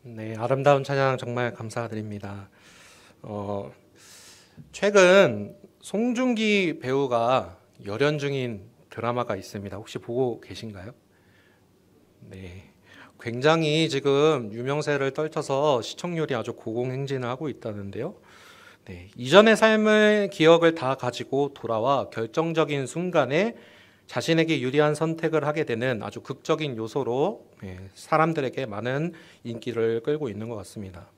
네, 아름다운 찬양 정말 감사드립니다. 최근 송중기 배우가 열연 중인 드라마가 있습니다. 혹시 보고 계신가요? 네, 굉장히 지금 유명세를 떨쳐서 시청률이 아주 고공행진을 하고 있다는데요. 네, 이전의 삶의 기억을 다 가지고 돌아와 결정적인 순간에 자신에게 유리한 선택을 하게 되는 아주 극적인 요소로 사람들에게 많은 인기를 끌고 있는 것 같습니다.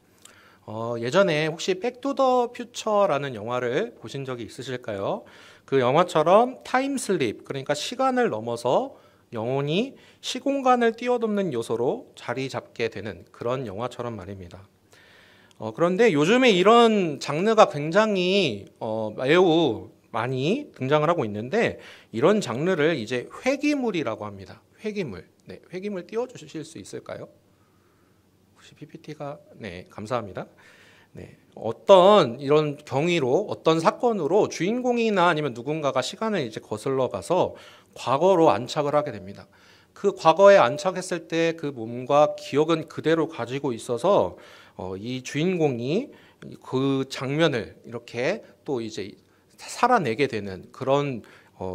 예전에 혹시 백투더 퓨처라는 영화를 보신 적이 있으실까요? 그 영화처럼 타임슬립, 그러니까 시간을 넘어서 영혼이 시공간을 뛰어넘는 요소로 자리 잡게 되는 그런 영화처럼 말입니다. 그런데 요즘에 이런 장르가 굉장히 매우 많이 등장을 하고 있는데 이런 장르를 이제 회귀물이라고 합니다. 회귀물. 네, 회귀물 띄워주실 수 있을까요? 혹시 PPT가 네, 감사합니다. 네, 어떤 이런 경위로 어떤 사건으로 주인공이나 아니면 누군가가 시간을 이제 거슬러 가서 과거로 안착을 하게 됩니다. 그 과거에 안착했을 때 그 몸과 기억은 그대로 가지고 있어서 이 주인공이 그 장면을 이렇게 또 이제 살아내게 되는 그런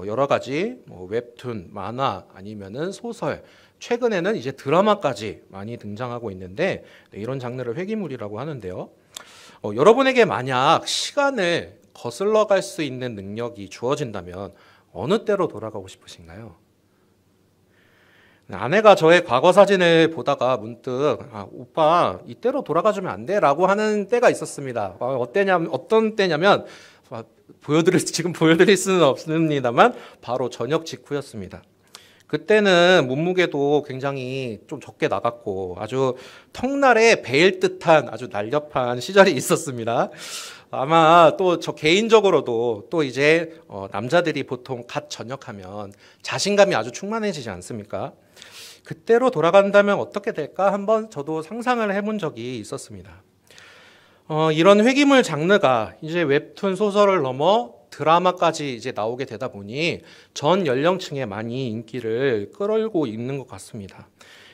여러 가지 웹툰, 만화 아니면은 소설, 최근에는 이제 드라마까지 많이 등장하고 있는데 이런 장르를 회귀물이라고 하는데요. 여러분에게 만약 시간을 거슬러 갈 수 있는 능력이 주어진다면 어느 때로 돌아가고 싶으신가요? 아내가 저의 과거 사진을 보다가 문득 오빠 이때로 돌아가주면 안 돼? 라고 하는 때가 있었습니다. 어떤 때냐면 지금 보여드릴 수는 없습니다만 바로 저녁 직후였습니다. 그때는 몸무게도 굉장히 좀 적게 나갔고 아주 턱날에 베일 듯한 아주 날렵한 시절이 있었습니다. 아마 또 저 개인적으로도 또 이제 남자들이 보통 갓 전역하면 자신감이 아주 충만해지지 않습니까? 그때로 돌아간다면 어떻게 될까 한번 저도 상상을 해본 적이 있었습니다. 이런 회귀물 장르가 이제 웹툰 소설을 넘어 드라마까지 이제 나오게 되다 보니 전 연령층에 많이 인기를 끌고 있는 것 같습니다.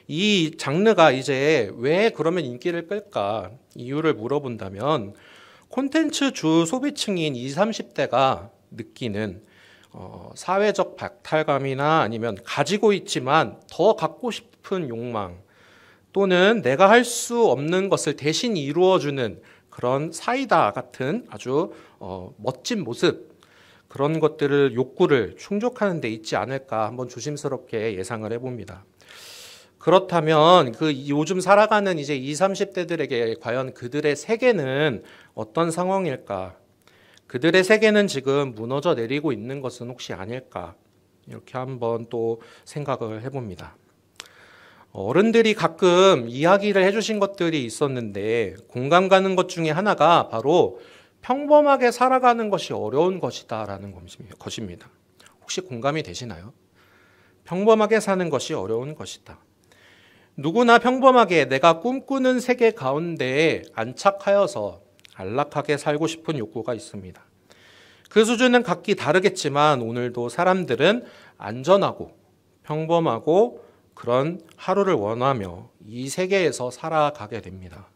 이 장르가 이제 왜 그러면 인기를 끌까 이유를 물어본다면 콘텐츠 주 소비층인 20, 30대가 느끼는 사회적 박탈감이나 아니면 가지고 있지만 더 갖고 싶은 욕망 또는 내가 할 수 없는 것을 대신 이루어주는 그런 사이다 같은 아주 멋진 모습 그런 것들을 욕구를 충족하는 데 있지 않을까 한번 조심스럽게 예상을 해봅니다. 그렇다면 그 요즘 살아가는 이제 20, 30대들에게 과연 그들의 세계는 어떤 상황일까? 그들의 세계는 지금 무너져 내리고 있는 것은 혹시 아닐까? 이렇게 한번 또 생각을 해봅니다. 어른들이 가끔 이야기를 해주신 것들이 있었는데 공감 가는 것 중에 하나가 바로 평범하게 살아가는 것이 어려운 것이다라는 것입니다. 혹시 공감이 되시나요? 평범하게 사는 것이 어려운 것이다. 누구나 평범하게 내가 꿈꾸는 세계 가운데에 안착하여서 안락하게 살고 싶은 욕구가 있습니다. 그 수준은 각기 다르겠지만 오늘도 사람들은 안전하고 평범하고 그런 하루를 원하며 이 세계에서 살아가게 됩니다.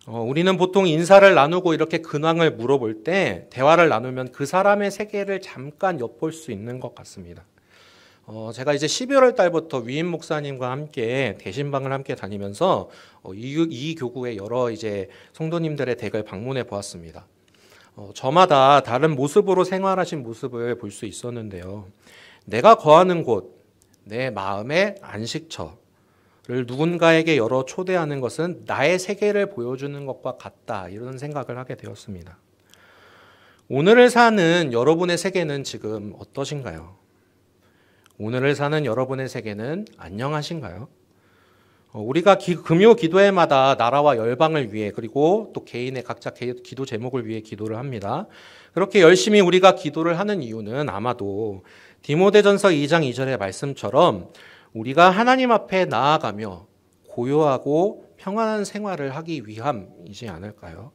우리는 보통 인사를 나누고 이렇게 근황을 물어볼 때 대화를 나누면 그 사람의 세계를 잠깐 엿볼 수 있는 것 같습니다. 제가 이제 12월 달부터 위임 목사님과 함께 대신방을 함께 다니면서 이 교구의 여러 이제 성도님들의 댁을 방문해 보았습니다. 저마다 다른 모습으로 생활하신 모습을 볼 수 있었는데요. 내가 거하는 곳, 내 마음의 안식처를 누군가에게 열어 초대하는 것은 나의 세계를 보여주는 것과 같다 이런 생각을 하게 되었습니다. 오늘을 사는 여러분의 세계는 지금 어떠신가요? 오늘을 사는 여러분의 세계는 안녕하신가요? 우리가 금요 기도회마다 나라와 열방을 위해 그리고 또 개인의 각자 기도 제목을 위해 기도를 합니다. 그렇게 열심히 우리가 기도를 하는 이유는 아마도 디모데전서 2장 2절의 말씀처럼 우리가 하나님 앞에 나아가며 고요하고 평안한 생활을 하기 위함이지 않을까요?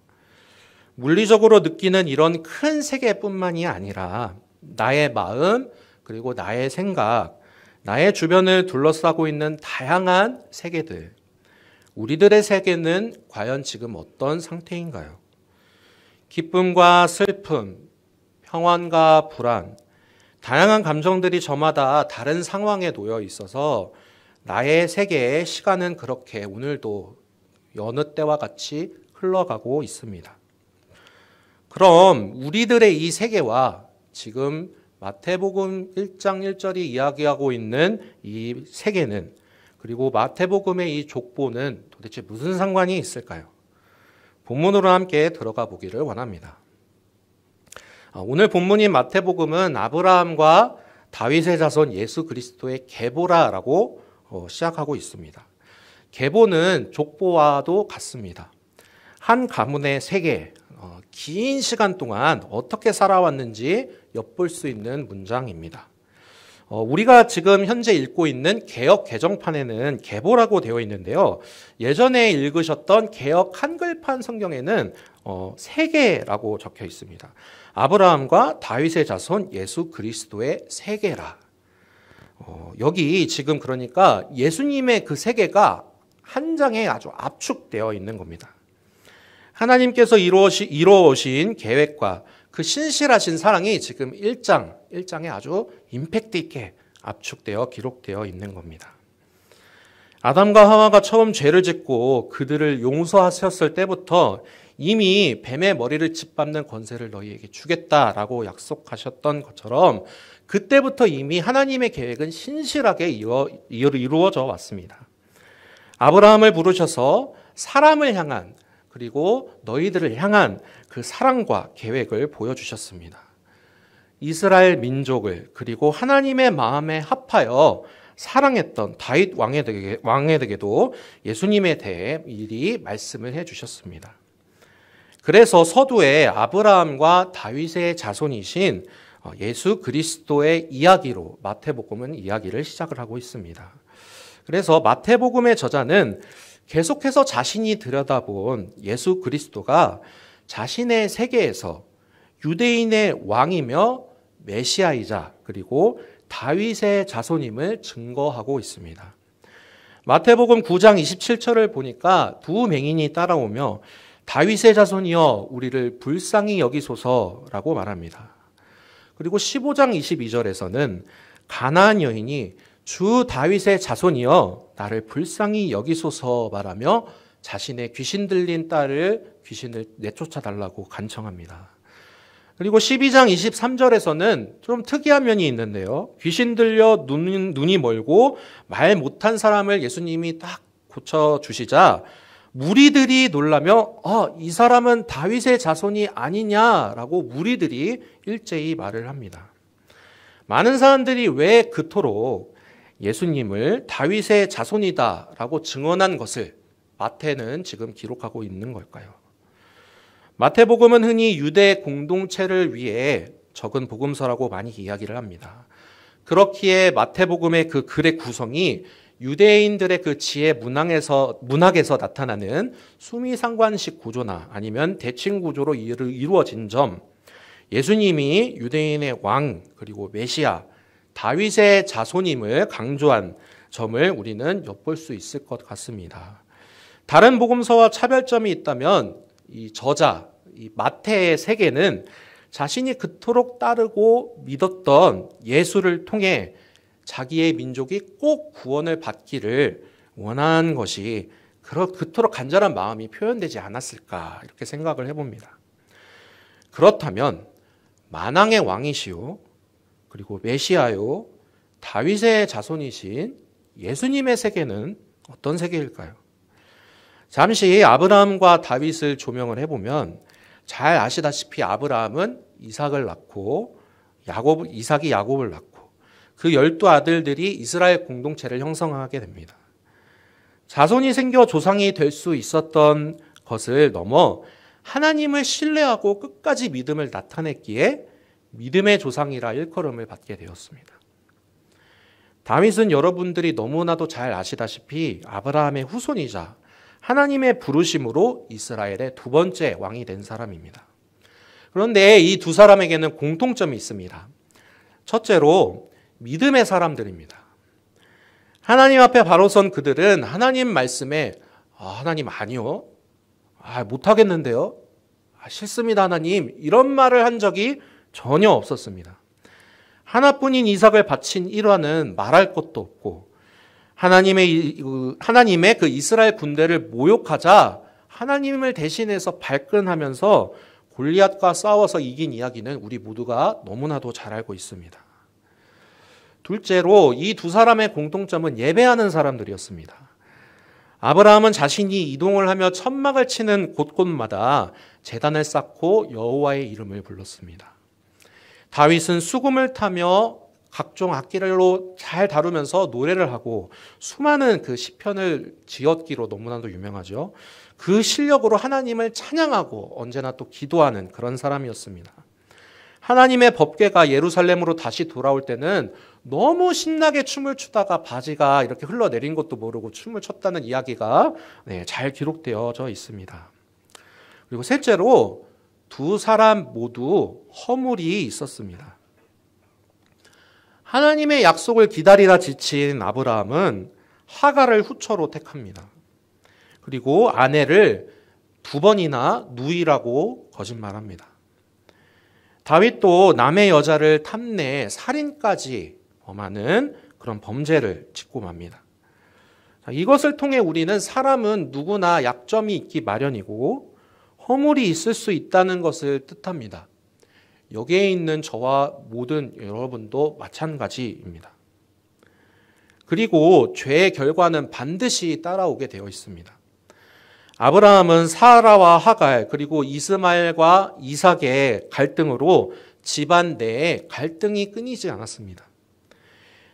물리적으로 느끼는 이런 큰 세계뿐만이 아니라 나의 마음 그리고 나의 생각, 나의 주변을 둘러싸고 있는 다양한 세계들, 우리들의 세계는 과연 지금 어떤 상태인가요? 기쁨과 슬픔, 평안과 불안, 다양한 감정들이 저마다 다른 상황에 놓여 있어서 나의 세계의 시간은 그렇게 오늘도 여느 때와 같이 흘러가고 있습니다. 그럼 우리들의 이 세계와 지금 마태복음 1장 1절이 이야기하고 있는 이 세계는, 그리고 마태복음의 이 족보는 도대체 무슨 상관이 있을까요? 본문으로 함께 들어가 보기를 원합니다. 오늘 본문인 마태복음은 아브라함과 다윗의 자손 예수 그리스도의 계보라라고 시작하고 있습니다. 계보는 족보와도 같습니다. 한 가문의 세계, 긴 시간 동안 어떻게 살아왔는지 엿볼 수 있는 문장입니다. 우리가 지금 현재 읽고 있는 개역 개정판에는 계보라고 되어 있는데요. 예전에 읽으셨던 개역 한글판 성경에는 세계라고 적혀 있습니다. 아브라함과 다윗의 자손 예수 그리스도의 세계라. 여기 지금 그러니까 예수님의 그 세계가 한 장에 아주 압축되어 있는 겁니다. 하나님께서 이루어오신 계획과 그 신실하신 사랑이 지금 1장에 아주 임팩트 있게 압축되어 기록되어 있는 겁니다. 아담과 하와가 처음 죄를 짓고 그들을 용서하셨을 때부터 이미 뱀의 머리를 짓밟는 권세를 너희에게 주겠다라고 약속하셨던 것처럼 그때부터 이미 하나님의 계획은 신실하게 이루어져 왔습니다. 아브라함을 부르셔서 사람을 향한, 그리고 너희들을 향한 그 사랑과 계획을 보여주셨습니다. 이스라엘 민족을, 그리고 하나님의 마음에 합하여 사랑했던 다윗 왕에게도 예수님에 대해 미리 말씀을 해주셨습니다. 그래서 서두에 아브라함과 다윗의 자손이신 예수 그리스도의 이야기로 마태복음은 이야기를 시작을 하고 있습니다. 그래서 마태복음의 저자는 계속해서 자신이 들여다본 예수 그리스도가 자신의 세계에서 유대인의 왕이며 메시아이자 그리고 다윗의 자손임을 증거하고 있습니다. 마태복음 9장 27절을 보니까 두 맹인이 따라오며 다윗의 자손이여 우리를 불쌍히 여기소서라고 말합니다. 그리고 15장 22절에서는 가나안 여인이 주 다윗의 자손이여 나를 불쌍히 여기소서 말하며 자신의 귀신 들린 딸을 귀신을 내쫓아달라고 간청합니다. 그리고 12장 23절에서는 좀 특이한 면이 있는데요. 귀신 들려 눈이 멀고 말 못한 사람을 예수님이 딱 고쳐주시자 무리들이 놀라며 이 사람은 다윗의 자손이 아니냐라고 무리들이 일제히 말을 합니다. 많은 사람들이 왜 그토록 예수님을 다윗의 자손이다라고 증언한 것을 마태는 지금 기록하고 있는 걸까요? 마태복음은 흔히 유대 공동체를 위해 적은 복음서라고 많이 이야기를 합니다. 그렇기에 마태복음의 그 글의 구성이 유대인들의 그 지혜 문학에서 나타나는 수미상관식 구조나 아니면 대칭 구조로 이루어진 점, 예수님이 유대인의 왕 그리고 메시아, 다윗의 자손임을 강조한 점을 우리는 엿볼 수 있을 것 같습니다. 다른 복음서와 차별점이 있다면 이 저자, 이 마태의 세계는 자신이 그토록 따르고 믿었던 예수를 통해 자기의 민족이 꼭 구원을 받기를 원한 것이 그토록 간절한 마음이 표현되지 않았을까 이렇게 생각을 해봅니다. 그렇다면 만왕의 왕이시오, 그리고 메시아요, 다윗의 자손이신 예수님의 세계는 어떤 세계일까요? 잠시 아브라함과 다윗을 조명을 해보면 잘 아시다시피 아브라함은 이삭을 낳고 이삭이 야곱을 낳고 그 12아들들이 이스라엘 공동체를 형성하게 됩니다. 자손이 생겨 조상이 될 수 있었던 것을 넘어 하나님을 신뢰하고 끝까지 믿음을 나타냈기에 믿음의 조상이라 일컬음을 받게 되었습니다. 다윗은 여러분들이 너무나도 잘 아시다시피 아브라함의 후손이자 하나님의 부르심으로 이스라엘의 두 번째 왕이 된 사람입니다. 그런데 이 두 사람에게는 공통점이 있습니다. 첫째로 믿음의 사람들입니다. 하나님 앞에 바로 선 그들은 하나님 말씀에 하나님 아니요. 못하겠는데요. 싫습니다, 하나님. 이런 말을 한 적이 전혀 없었습니다. 하나뿐인 이삭을 바친 일화는 말할 것도 없고 하나님의 그 이스라엘 군대를 모욕하자 하나님을 대신해서 발끈하면서 골리앗과 싸워서 이긴 이야기는 우리 모두가 너무나도 잘 알고 있습니다. 둘째로 이 두 사람의 공통점은 예배하는 사람들이었습니다. 아브라함은 자신이 이동을 하며 천막을 치는 곳곳마다 제단을 쌓고 여호와의 이름을 불렀습니다. 다윗은 수금을 타며 각종 악기로 잘 다루면서 노래를 하고 수많은 그 시편을 지었기로 너무나도 유명하죠. 그 실력으로 하나님을 찬양하고 언제나 또 기도하는 그런 사람이었습니다. 하나님의 법궤가 예루살렘으로 다시 돌아올 때는 너무 신나게 춤을 추다가 바지가 이렇게 흘러내린 것도 모르고 춤을 췄다는 이야기가 잘 기록되어져 있습니다. 그리고 셋째로 두 사람 모두 허물이 있었습니다. 하나님의 약속을 기다리다 지친 아브라함은 하갈을 후처로 택합니다. 그리고 아내를 2번이나 누이라고 거짓말합니다. 다윗도 남의 여자를 탐내 살인까지 범하는 그런 범죄를 짓고 맙니다. 이것을 통해 우리는 사람은 누구나 약점이 있기 마련이고 허물이 있을 수 있다는 것을 뜻합니다. 여기에 있는 저와 모든 여러분도 마찬가지입니다. 그리고 죄의 결과는 반드시 따라오게 되어 있습니다. 아브라함은 사라와 하갈 그리고 이스마엘과 이삭의 갈등으로 집안 내에 갈등이 끊이지 않았습니다.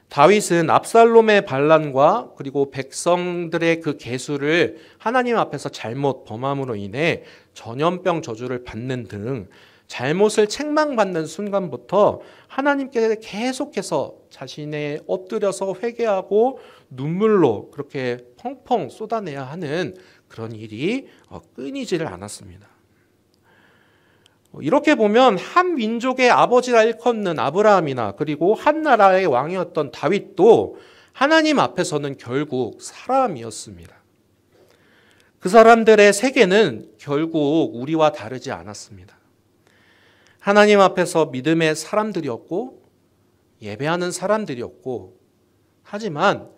다윗은 압살롬의 반란과 그리고 백성들의 그 계수를 하나님 앞에서 잘못 범함으로 인해 전염병 저주를 받는 등 잘못을 책망받는 순간부터 하나님께 계속해서 자신의 엎드려서 회개하고 눈물로 그렇게 펑펑 쏟아내야 하는 그런 일이 끊이지를 않았습니다. 이렇게 보면 한 민족의 아버지라 일컫는 아브라함이나 그리고 한 나라의 왕이었던 다윗도 하나님 앞에서는 결국 사람이었습니다. 그 사람들의 세계는 결국 우리와 다르지 않았습니다. 하나님 앞에서 믿음의 사람들이었고 예배하는 사람들이었고 하지만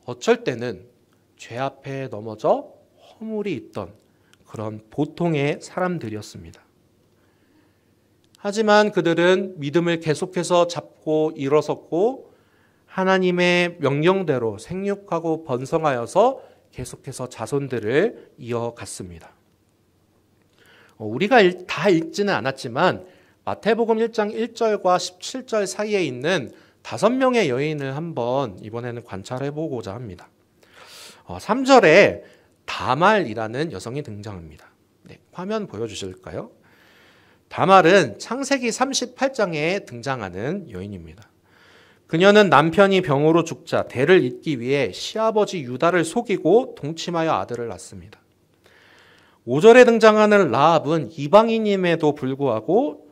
어쩔 때는 죄 앞에 넘어져 허물이 있던 그런 보통의 사람들이었습니다. 하지만 그들은 믿음을 계속해서 잡고 일어섰고 하나님의 명령대로 생육하고 번성하여서 계속해서 자손들을 이어갔습니다. 우리가 다 읽지는 않았지만 마태복음 1장 1절과 17절 사이에 있는 5명의 여인을 한번 이번에는 관찰해보고자 합니다. 3절에 다말이라는 여성이 등장합니다. 화면 보여주실까요? 다말은 창세기 38장에 등장하는 여인입니다. 그녀는 남편이 병으로 죽자 대를 잇기 위해 시아버지 유다를 속이고 동침하여 아들을 낳습니다. 5절에 등장하는 라합은 이방인임에도 불구하고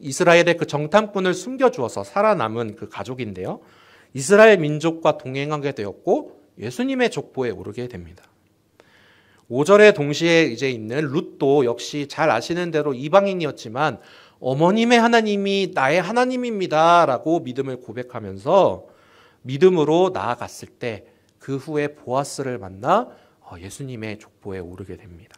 이스라엘의 그 정탐꾼을 숨겨주어서 살아남은 그 가족인데요. 이스라엘 민족과 동행하게 되었고 예수님의 족보에 오르게 됩니다. 5절에 동시에 이제 있는 룻도 역시 잘 아시는 대로 이방인이었지만 어머님의 하나님이 나의 하나님입니다 라고 믿음을 고백하면서 믿음으로 나아갔을 때 그 후에 보아스를 만나 예수님의 족보에 오르게 됩니다.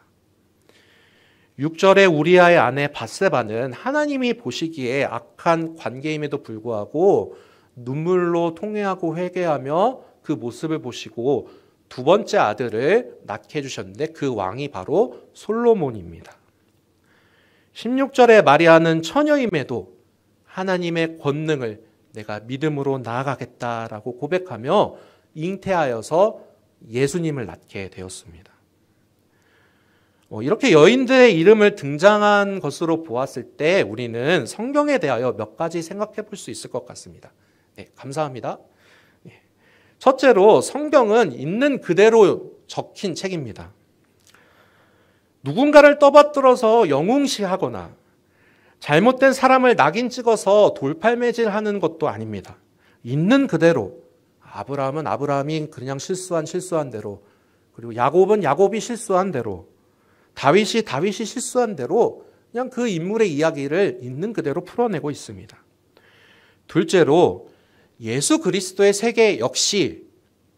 6절에 우리아의 아내 밧세바는 하나님이 보시기에 악한 관계임에도 불구하고 눈물로 통회하고 회개하며 그 모습을 보시고 2번째 아들을 낳게 해주셨는데 그 왕이 바로 솔로몬입니다. 16절에 마리아는 처녀임에도 하나님의 권능을 내가 믿음으로 나아가겠다라고 고백하며 잉태하여서 예수님을 낳게 되었습니다. 이렇게 여인들의 이름을 등장한 것으로 보았을 때 우리는 성경에 대하여 몇 가지 생각해 볼 수 있을 것 같습니다. 감사합니다. 첫째로 성경은 있는 그대로 적힌 책입니다. 누군가를 떠받들어서 영웅시하거나 잘못된 사람을 낙인 찍어서 돌팔매질하는 것도 아닙니다. 있는 그대로 아브라함은 아브라함이 그냥 실수한 대로 그리고 야곱은 야곱이 실수한 대로, 다윗이 실수한 대로 그냥 그 인물의 이야기를 있는 그대로 풀어내고 있습니다. 둘째로 예수 그리스도의 세계 역시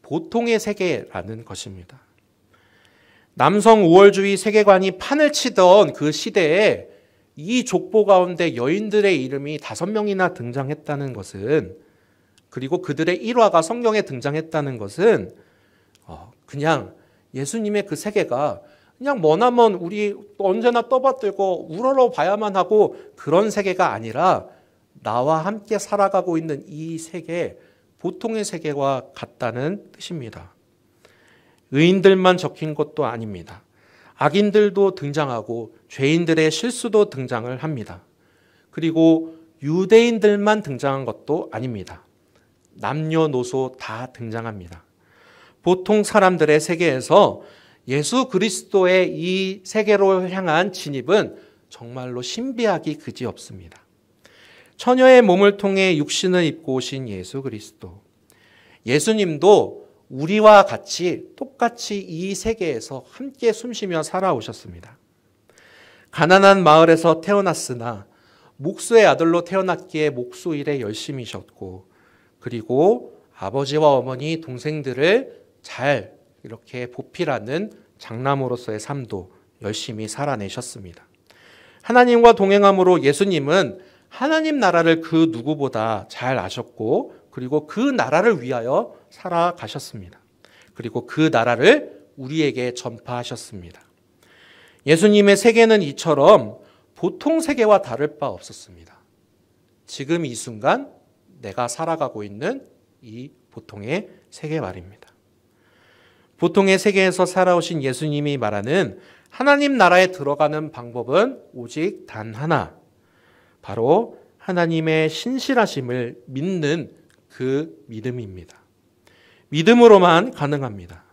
보통의 세계라는 것입니다. 남성 우월주의 세계관이 판을 치던 그 시대에 이 족보 가운데 여인들의 이름이 5명이나 등장했다는 것은, 그리고 그들의 일화가 성경에 등장했다는 것은 그냥 예수님의 그 세계가 그냥 머나먼 우리 언제나 떠받들고 우러러 봐야만 하고 그런 세계가 아니라 나와 함께 살아가고 있는 이 세계, 보통의 세계와 같다는 뜻입니다. 의인들만 적힌 것도 아닙니다. 악인들도 등장하고 죄인들의 실수도 등장을 합니다. 그리고 유대인들만 등장한 것도 아닙니다. 남녀노소 다 등장합니다. 보통 사람들의 세계에서 예수 그리스도의 이 세계로 향한 진입은 정말로 신비하기 그지없습니다. 처녀의 몸을 통해 육신을 입고 오신 예수 그리스도. 예수님도 우리와 같이 똑같이 이 세계에서 함께 숨쉬며 살아오셨습니다. 가난한 마을에서 태어났으나 목수의 아들로 태어났기에 목수 일에 열심히셨고, 그리고 아버지와 어머니, 동생들을 잘 이렇게 보필하는 장남으로서의 삶도 열심히 살아내셨습니다. 하나님과 동행함으로 예수님은 하나님 나라를 그 누구보다 잘 아셨고, 그리고 그 나라를 위하여 살아가셨습니다. 그리고 그 나라를 우리에게 전파하셨습니다. 예수님의 세계는 이처럼 보통 세계와 다를 바 없었습니다. 지금 이 순간 내가 살아가고 있는 이 보통의 세계 말입니다. 보통의 세계에서 살아오신 예수님이 말하는 하나님 나라에 들어가는 방법은 오직 단 하나, 바로 하나님의 신실하심을 믿는 그 믿음입니다. 믿음으로만 가능합니다.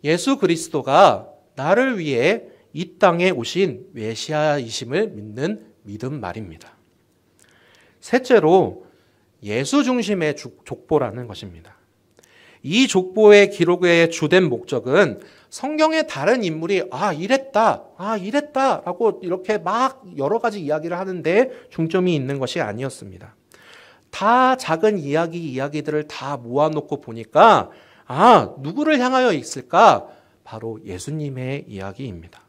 예수 그리스도가 나를 위해 이 땅에 오신 메시아이심을 믿는 믿음 말입니다. 셋째로 예수 중심의 족보라는 것입니다. 이 족보의 기록의 주된 목적은 성경의 다른 인물이 이랬다 라고 이렇게 막 여러 가지 이야기를 하는데 중점이 있는 것이 아니었습니다. 다 작은 이야기들을 다 모아놓고 보니까 누구를 향하여 있을까? 바로 예수님의 이야기입니다.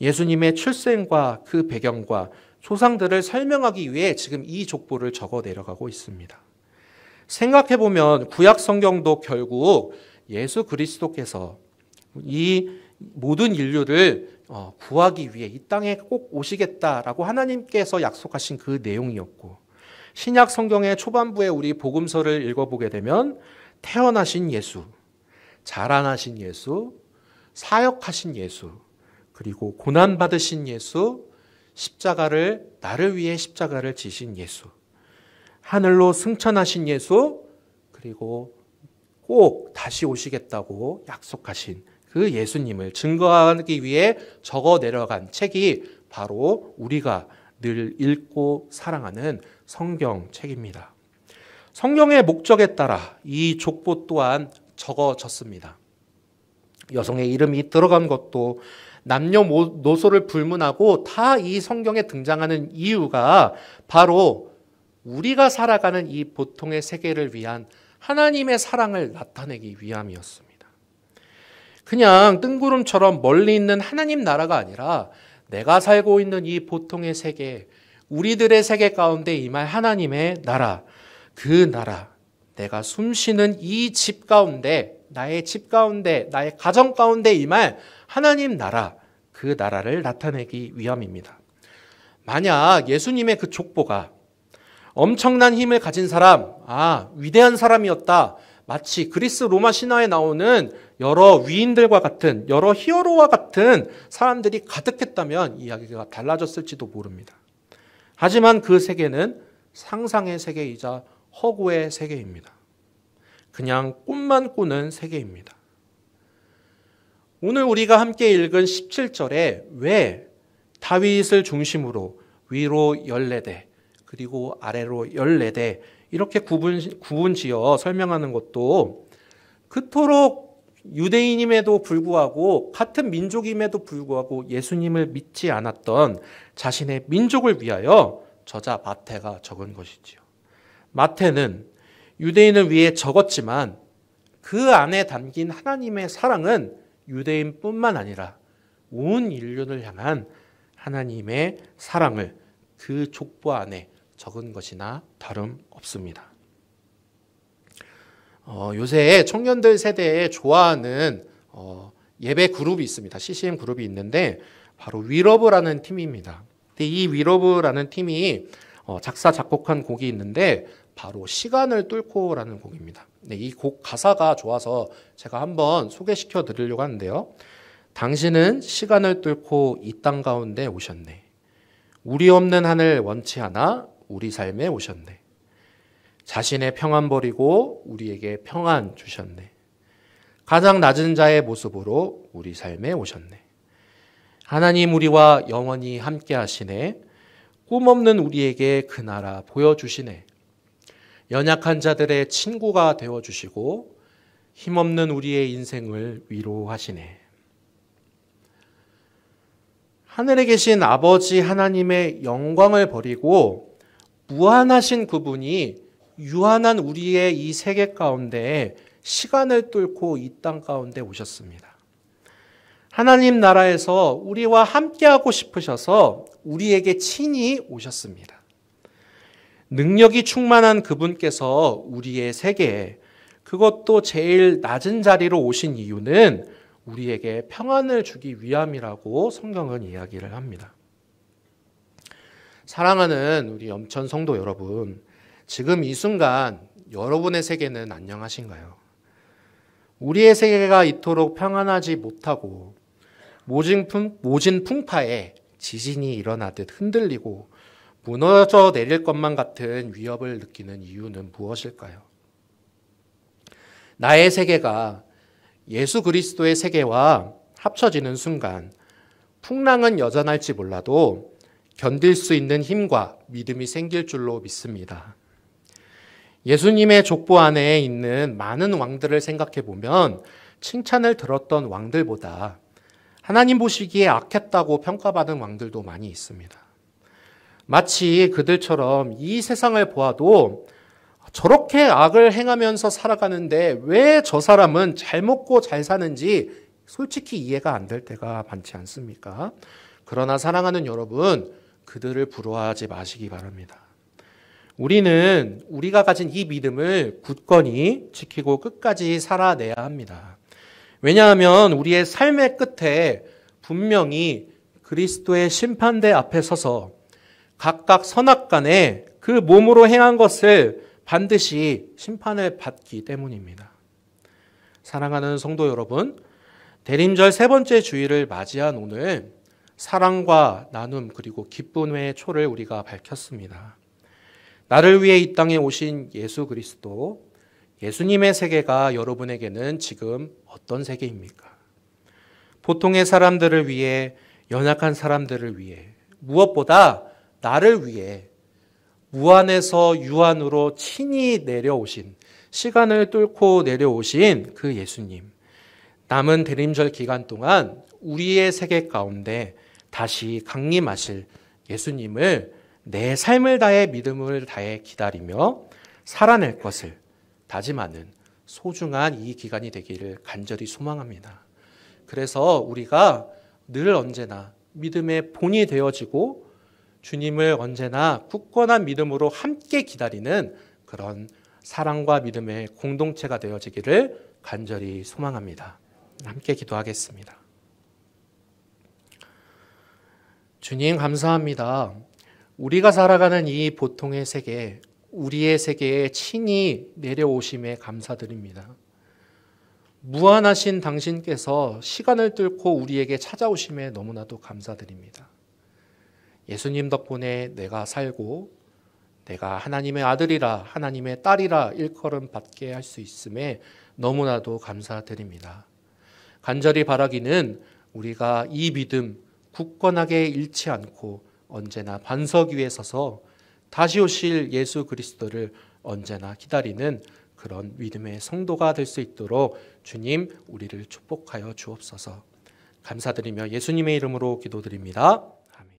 예수님의 출생과 그 배경과 조상들을 설명하기 위해 지금 이 족보를 적어 내려가고 있습니다. 생각해보면 구약 성경도 결국 예수 그리스도께서 이 모든 인류를 구하기 위해 이 땅에 꼭 오시겠다라고 하나님께서 약속하신 그 내용이었고, 신약 성경의 초반부에 우리 복음서를 읽어보게 되면 태어나신 예수, 자라나신 예수, 사역하신 예수, 그리고 고난받으신 예수, 나를 위해 십자가를 지신 예수, 하늘로 승천하신 예수, 그리고 꼭 다시 오시겠다고 약속하신 그 예수님을 증거하기 위해 적어 내려간 책이 바로 우리가 늘 읽고 사랑하는 성경책입니다. 성경의 목적에 따라 이 족보 또한 적어졌습니다. 여성의 이름이 들어간 것도 남녀노소를 불문하고 다 이 성경에 등장하는 이유가 바로 우리가 살아가는 이 보통의 세계를 위한 하나님의 사랑을 나타내기 위함이었습니다. 그냥 뜬구름처럼 멀리 있는 하나님 나라가 아니라 내가 살고 있는 이 보통의 세계, 우리들의 세계 가운데 임할 하나님의 나라, 그 나라, 내가 숨쉬는 이 집 가운데, 나의 집 가운데, 나의 가정 가운데 임할 하나님 나라, 그 나라를 나타내기 위함입니다. 만약 예수님의 그 족보가 엄청난 힘을 가진 사람, 위대한 사람이었다, 마치 그리스 로마 신화에 나오는 여러 위인들과 같은, 여러 히어로와 같은 사람들이 가득했다면 이야기가 달라졌을지도 모릅니다. 하지만 그 세계는 상상의 세계이자 허구의 세계입니다. 그냥 꿈만 꾸는 세계입니다. 오늘 우리가 함께 읽은 17절에 왜 다윗을 중심으로 위로 14대, 그리고 아래로 14대 이렇게 구분지어 설명하는 것도 그토록 유대인임에도 불구하고 같은 민족임에도 불구하고 예수님을 믿지 않았던 자신의 민족을 위하여 저자 마태가 적은 것이지요. 마태는 유대인을 위해 적었지만 그 안에 담긴 하나님의 사랑은 유대인뿐만 아니라 온 인류를 향한 하나님의 사랑을 그 족보 안에 적은 것이나 다름없습니다. 요새 청년들 세대에 좋아하는 예배 그룹이 있습니다. CCM 그룹이 있는데 바로 위러브라는 팀입니다. 근데 이 위러브라는 팀이 작사 작곡한 곡이 있는데 바로 시간을 뚫고라는 곡입니다. 네, 이 곡 가사가 좋아서 제가 한번 소개시켜 드리려고 하는데요. 당신은 시간을 뚫고 이 땅 가운데 오셨네. 우리 없는 하늘 원치 않아 우리 삶에 오셨네. 자신의 평안 버리고 우리에게 평안 주셨네. 가장 낮은 자의 모습으로 우리 삶에 오셨네. 하나님 우리와 영원히 함께 하시네. 꿈 없는 우리에게 그 나라 보여주시네. 연약한 자들의 친구가 되어주시고 힘없는 우리의 인생을 위로하시네. 하늘에 계신 아버지 하나님의 영광을 버리고 무한하신 그분이 유한한 우리의 이 세계 가운데 시간을 뚫고 이 땅 가운데 오셨습니다. 하나님 나라에서 우리와 함께하고 싶으셔서 우리에게 친히 오셨습니다. 능력이 충만한 그분께서 우리의 세계에, 그것도 제일 낮은 자리로 오신 이유는 우리에게 평안을 주기 위함이라고 성경은 이야기를 합니다. 사랑하는 우리 염천 성도 여러분, 지금 이 순간 여러분의 세계는 안녕하신가요? 우리의 세계가 이토록 평안하지 못하고 모진 풍파에 지진이 일어나듯 흔들리고 무너져 내릴 것만 같은 위협을 느끼는 이유는 무엇일까요? 나의 세계가 예수 그리스도의 세계와 합쳐지는 순간 풍랑은 여전할지 몰라도 견딜 수 있는 힘과 믿음이 생길 줄로 믿습니다. 예수님의 족보 안에 있는 많은 왕들을 생각해 보면 칭찬을 들었던 왕들보다 하나님 보시기에 악했다고 평가받은 왕들도 많이 있습니다. 마치 그들처럼 이 세상을 보아도 저렇게 악을 행하면서 살아가는데 왜 저 사람은 잘 먹고 잘 사는지 솔직히 이해가 안 될 때가 많지 않습니까? 그러나 사랑하는 여러분, 그들을 부러워하지 마시기 바랍니다. 우리는 우리가 가진 이 믿음을 굳건히 지키고 끝까지 살아내야 합니다. 왜냐하면 우리의 삶의 끝에 분명히 그리스도의 심판대 앞에 서서 각각 선악간에 그 몸으로 행한 것을 반드시 심판을 받기 때문입니다. 사랑하는 성도 여러분, 대림절 세 번째 주일을 맞이한 오늘 사랑과 나눔 그리고 기쁨의 초를 우리가 밝혔습니다. 나를 위해 이 땅에 오신 예수 그리스도, 예수님의 세계가 여러분에게는 지금 어떤 세계입니까? 보통의 사람들을 위해, 연약한 사람들을 위해, 무엇보다 나를 위해 무한에서 유한으로 친히 내려오신, 시간을 뚫고 내려오신 그 예수님, 남은 대림절 기간 동안 우리의 세계 가운데 다시 강림하실 예수님을 내 삶을 다해 믿음을 다해 기다리며 살아낼 것을 다짐하는 소중한 이 기간이 되기를 간절히 소망합니다. 그래서 우리가 늘 언제나 믿음의 본이 되어지고 주님을 언제나 굳건한 믿음으로 함께 기다리는 그런 사랑과 믿음의 공동체가 되어지기를 간절히 소망합니다. 함께 기도하겠습니다. 주님 감사합니다. 우리가 살아가는 이 보통의 세계, 우리의 세계에 친히 내려오심에 감사드립니다. 무한하신 당신께서 시간을 뚫고 우리에게 찾아오심에 너무나도 감사드립니다. 예수님 덕분에 내가 살고 내가 하나님의 아들이라 하나님의 딸이라 일컬음 받게 할 수 있음에 너무나도 감사드립니다. 간절히 바라기는 우리가 이 믿음 굳건하게 잃지 않고 언제나 반석 위에 서서 다시 오실 예수 그리스도를 언제나 기다리는 그런 믿음의 성도가 될 수 있도록 주님 우리를 축복하여 주옵소서. 감사드리며 예수님의 이름으로 기도드립니다.